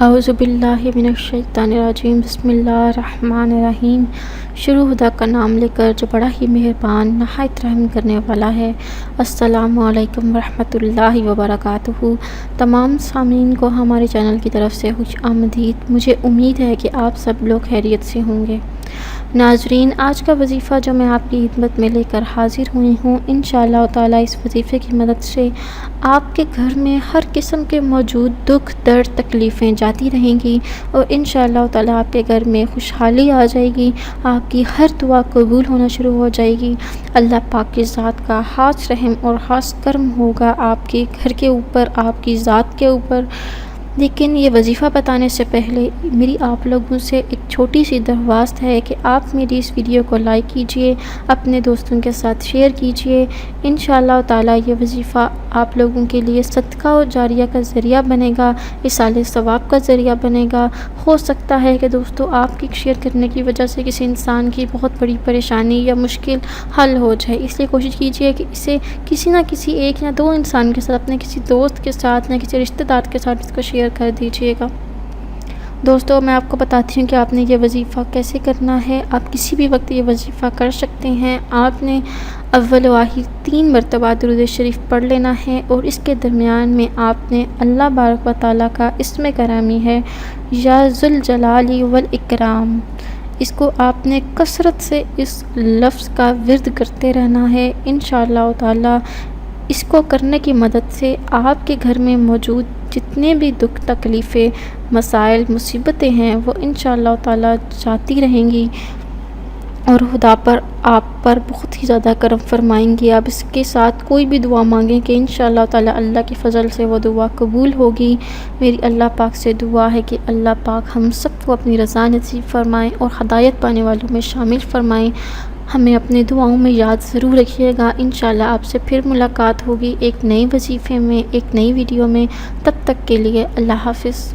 اعوذ باللہ من الشیطان الرجیم بسم اللہ الرحمن الرحیم۔ شروع خدا کا نام لے کر جو بڑا ہی مہربان نہایت رحم کرنے والا ہے۔ السلام علیکم ورحمۃ اللہ وبرکاتہ۔ تمام سامعین کو ہمارے چینل کی طرف سے خوش آمدید۔ مجھے امید ہے کہ آپ سب لوگ خیریت سے ہوں گے۔ ناظرین، آج کا وظیفہ جو میں آپ کی خدمت میں لے کر حاضر ہوئی ہوں، انشاءاللہ تعالیٰ اس وظیفے کی مدد سے آپ کے گھر میں ہر قسم کے موجود دکھ درد تکلیفیں جاتی رہیں گی اور انشاءاللہ تعالیٰ آپ کے گھر میں خوشحالی آ جائے گی، آپ کی ہر دعا قبول ہونا شروع ہو جائے گی۔ اللہ پاک کی ذات کا خاص رحم اور خاص کرم ہوگا آپ کے گھر کے اوپر، آپ کی ذات کے اوپر۔ لیکن یہ وظیفہ بتانے سے پہلے میری آپ لوگوں سے ایک چھوٹی سی درخواست ہے کہ آپ میری اس ویڈیو کو لائک کیجئے، اپنے دوستوں کے ساتھ شیئر کیجئے۔ انشاءاللہ تعالیٰ یہ وظیفہ آپ لوگوں کے لیے صدقہ و جاریہ کا ذریعہ بنے گا، ایصال ثواب کا ذریعہ بنے گا۔ ہو سکتا ہے کہ دوستو آپ کی شیئر کرنے کی وجہ سے کسی انسان کی بہت بڑی پریشانی یا مشکل حل ہو جائے، اس لیے کوشش کیجئے کہ اسے کسی نہ کسی ایک یا دو انسان کے ساتھ، اپنے کسی دوست کے ساتھ یا کسی رشتہ دار کے ساتھ اس کو شیئر کر دیجئے گا۔ دوستو، میں آپ کو بتاتی ہوں کہ آپ نے یہ وظیفہ کیسے کرنا ہے۔ آپ کسی بھی وقت یہ وظیفہ کر سکتے ہیں۔ آپ نے اول و آخر 3 مرتبہ درود شریف پڑھ لینا ہے اور اس کے درمیان میں آپ نے اللہ بارک و تعالیٰ کا اسم گرامی ہے یا ذوالجلال والاکرام، اس کو آپ نے کثرت سے اس لفظ کا ورد کرتے رہنا ہے۔ انشاءاللہ تعالیٰ اس کو کرنے کی مدد سے آپ کے گھر میں موجود جتنے بھی دکھ تکلیفیں، مسائل، مصیبتیں ہیں، وہ انشاءاللہ تعالیٰ جاتی رہیں گی اور خدا پر آپ پر بہت ہی زیادہ کرم فرمائیں گی۔ آپ اس کے ساتھ کوئی بھی دعا مانگیں کہ انشاءاللہ تعالیٰ اللہ کی فضل سے وہ دعا قبول ہوگی۔ میری اللہ پاک سے دعا ہے کہ اللہ پاک ہم سب کو اپنی رضا نصیب فرمائیں اور ہدایت پانے والوں میں شامل فرمائیں۔ ہمیں اپنے دعاؤں میں یاد ضرور رکھیے گا۔ انشاءاللہ آپ سے پھر ملاقات ہوگی ایک نئے وظیفے میں، ایک نئی ویڈیو میں۔ تب تک کے لیے اللہ حافظ۔